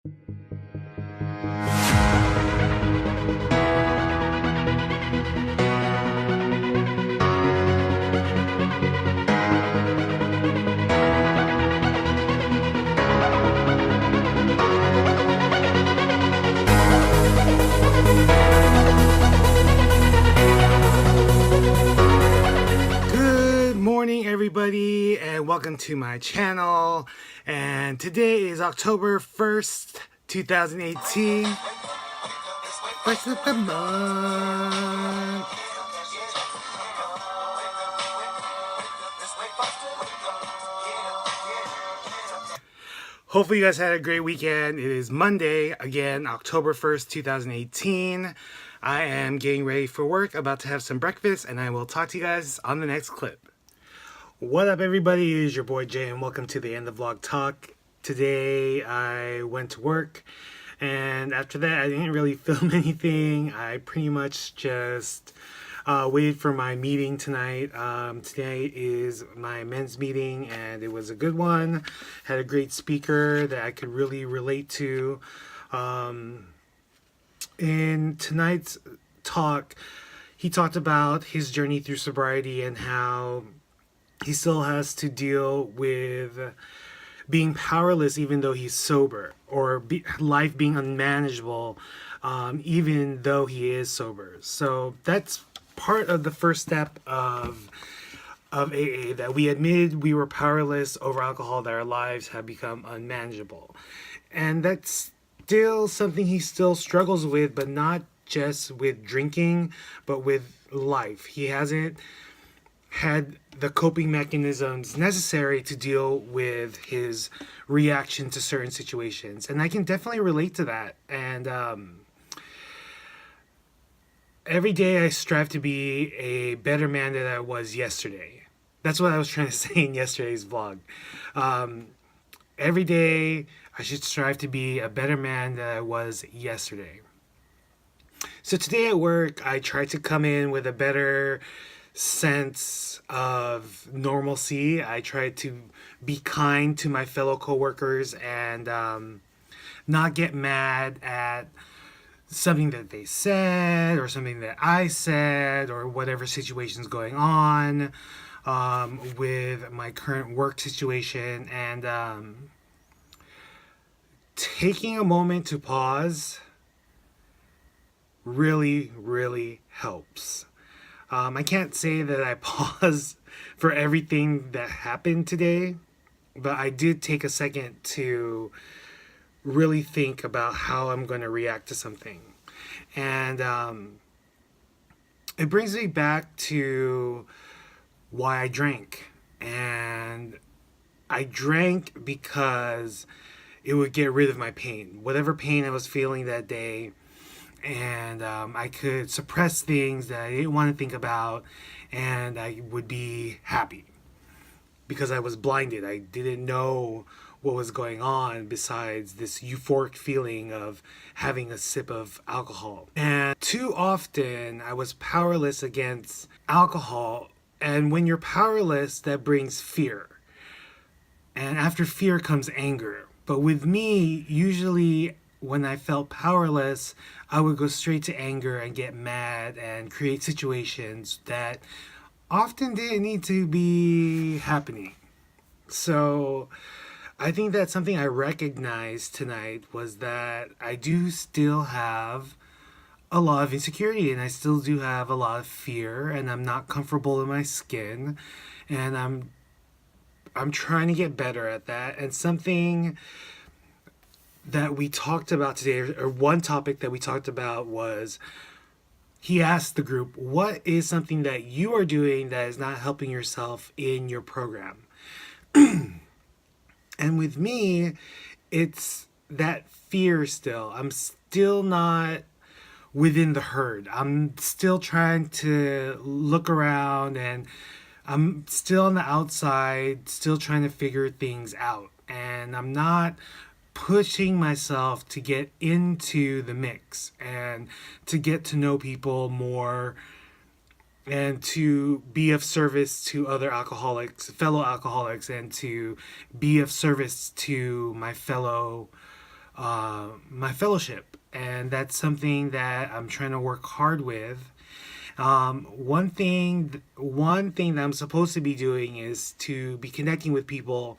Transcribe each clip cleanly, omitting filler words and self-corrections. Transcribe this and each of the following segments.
Good morning, everybody, and welcome to my channel. And today is October 1st, 2018. First of the month. Hopefully you guys had a great weekend. It is Monday, again, October 1st, 2018. I am getting ready for work, about to have some breakfast, and I will talk to you guys on the next clip. What up, everybody? It is your boy Jay, and welcome to the End of Vlog Talk. Today I went to work, and after that I didn't really film anything. I pretty much just waited for my meeting tonight. Today is my men's meeting, and it was a good one. Had a great speaker that I could really relate to. In tonight's talk, he talked about his journey through sobriety and how he still has to deal with being powerless even though he's sober, or life being unmanageable even though he is sober. So that's part of the first step of AA, that we admitted we were powerless over alcohol, that our lives have become unmanageable. And that's still something he still struggles with, but not just with drinking, but with life. He hasn't had the coping mechanisms necessary to deal with his reaction to certain situations. And I can definitely relate to that. And every day I strive to be a better man than I was yesterday. That's what I was trying to say in yesterday's vlog. Every day I should strive to be a better man than I was yesterday. So today at work, I tried to come in with a better sense of normalcy. I tried to be kind to my fellow coworkers and not get mad at something that they said or something that I said or whatever situation's going on with my current work situation. And taking a moment to pause really helps. I can't say that I paused for everything that happened today, but I did take a second to really think about how I'm going to react to something. And it brings me back to why I drank. And I drank because it would get rid of my pain, whatever pain I was feeling that day. And I could suppress things that I didn't want to think about, and I would be happy because I was blinded. I didn't know what was going on besides this euphoric feeling of having a sip of alcohol. And too often I was powerless against alcohol, and when you're powerless, that brings fear. And after fear comes anger. But with me, usually when I felt powerless, I would go straight to anger and get mad and create situations that often didn't need to be happening. So I think that's something I recognized tonight, was that I do still have a lot of insecurity, and I still do have a lot of fear, and I'm not comfortable in my skin, and I'm trying to get better at that. And something that we talked about today, or one topic that we talked about, was he asked the group, what is something that you are doing that is not helping yourself in your program? And with me, it's that fear still. I'm still not within the herd. I'm still trying to look around, and I'm still on the outside, still trying to figure things out. And I'm not pushing myself to get into the mix and to get to know people more and to be of service to other fellow alcoholics, and to be of service to my fellow my fellowship, and that's something that I'm trying to work hard with. One thing that I'm supposed to be doing is to be connecting with people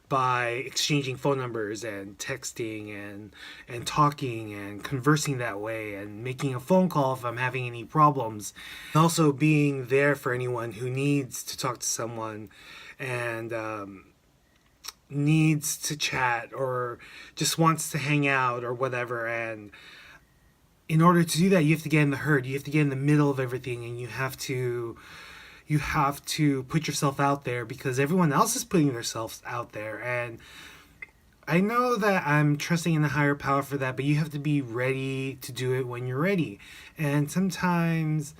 by exchanging phone numbers and texting and talking and conversing that way and making a phone call if I'm having any problems. Also being there for anyone who needs to talk to someone and needs to chat or just wants to hang out or whatever. And in order to do that, you have to get in the herd. You have to get in the middle of everything, and you have to put yourself out there because everyone else is putting themselves out there. And I know that I'm trusting in a higher power for that, but you have to be ready to do it when you're ready. And sometimes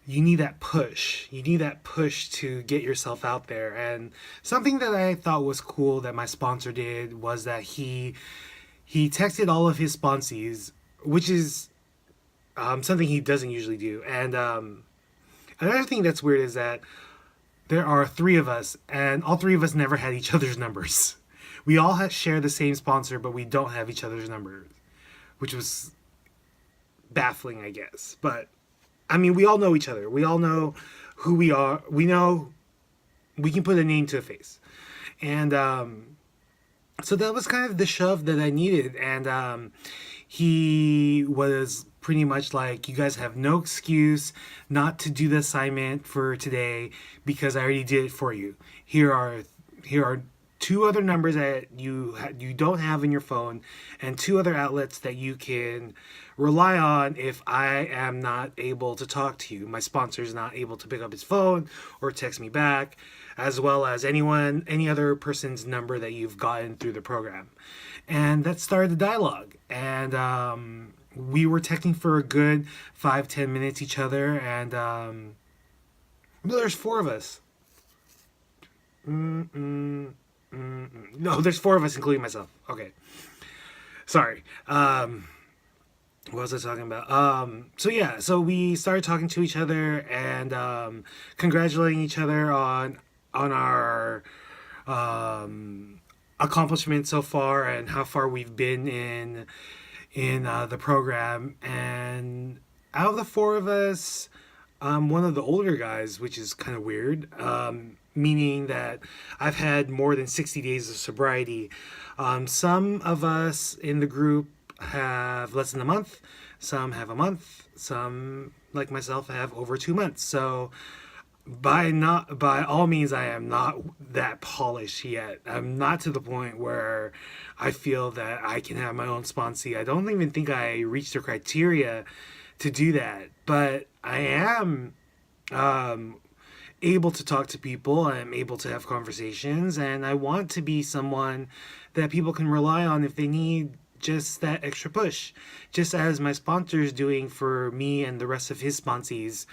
you need that push. You need that push to get yourself out there. And something that I thought was cool that my sponsor did was that he texted all of his sponsees, which is something he doesn't usually do. And another thing that's weird is that there are three of us, and all three of us never had each other's numbers. We all share the same sponsor, but we don't have each other's numbers, which was baffling, I guess. But I mean, we all know each other. We all know who we are. We know we can put a name to a face. And so that was kind of the shove that I needed. And he was pretty much like, you guys have no excuse not to do the assignment for today because I already did it for you. Here are two other numbers that you don't have in your phone, and two other outlets that you can rely on if I am not able to talk to you. My sponsor is not able to pick up his phone or text me back, as well as any other person's number that you've gotten through the program. And that started the dialogue. And we were texting for a good 5-10 minutes each other. And there's four of us. No, there's four of us, including myself. Okay. Sorry. What was I talking about? So we started talking to each other and congratulating each other on our accomplishments so far and how far we've been in the program. And out of the four of us, I'm one of the older guys, which is kind of weird. Meaning that I've had more than 60 days of sobriety. Some of us in the group have less than a month, some have a month, some, like myself, have over 2 months. So by all means, I am not that polished yet. I'm not to the point where I feel that I can have my own sponsee. I don't even think I reached the criteria to do that, but I am able to talk to people. I'm able to have conversations, and I want to be someone that people can rely on if they need just that extra push, just as my sponsor is doing for me and the rest of his sponsees,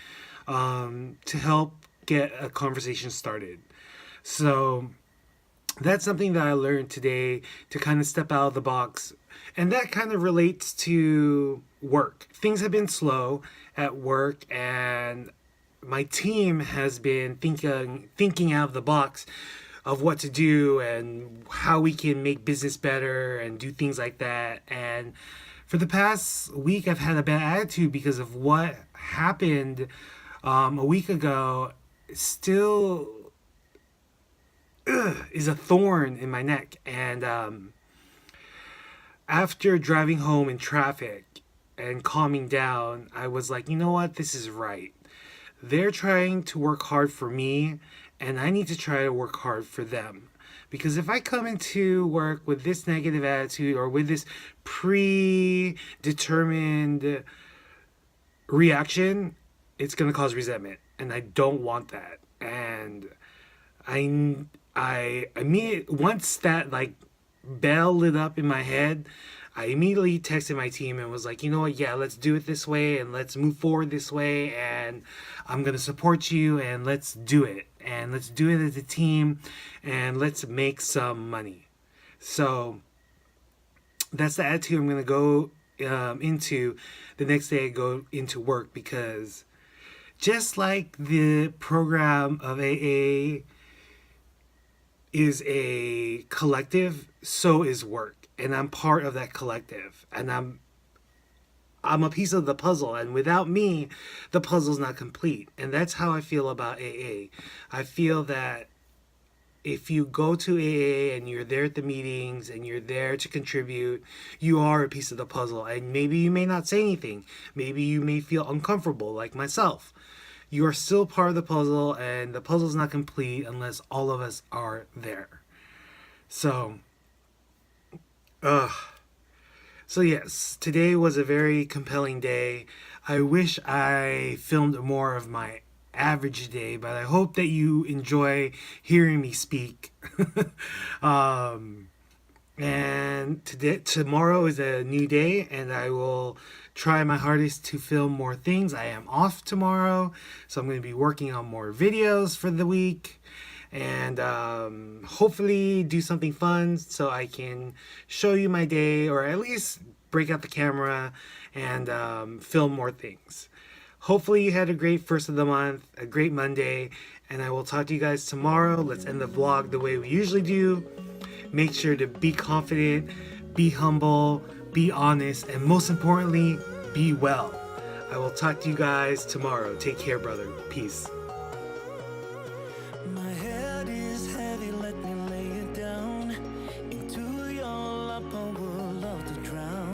to help get a conversation started. So that's something that I learned today, to kind of step out of the box. And that kind of relates to work. Things have been slow at work, and my team has been thinking out of the box of what to do and how we can make business better and do things like that. And for the past week, I've had a bad attitude because of what happened a week ago. Still is a thorn in my neck. And after driving home in traffic and calming down, I was like, you know what? This is right. They're trying to work hard for me, and I need to try to work hard for them. Because if I come into work with this negative attitude or with this predetermined reaction, it's going to cause resentment, and I don't want that. And I immediately, once that like bell lit up in my head, I immediately texted my team and was like, you know what, yeah, let's do it this way and let's move forward this way, and I'm going to support you, and let's do it. And let's do it as a team, and let's make some money. So that's the attitude I'm going to go into the next day I go into work, because just like the program of AA is a collective, so is work. and I'm part of that collective, and I'm a piece of the puzzle, and without me, the puzzle's not complete. And that's how I feel about AA. I feel that if you go to AA and you're there at the meetings and you're there to contribute, you are a piece of the puzzle. And maybe you may not say anything. Maybe you may feel uncomfortable, like myself. You are still part of the puzzle, and the puzzle's not complete unless all of us are there. So, So yes, today was a very compelling day. I wish I filmed more of my average day, but I hope that you enjoy hearing me speak. And tomorrow is a new day, and I will try my hardest to film more things. I am off tomorrow, so I'm going to be working on more videos for the week, and hopefully do something fun so I can show you my day, or at least break out the camera and film more things. Hopefully you had a great first of the month, a great Monday, and I will talk to you guys tomorrow. Let's end the vlog the way we usually do. Make sure to be confident, be humble, be honest, and most importantly, be well. I will talk to you guys tomorrow. Take care, brother. Peace.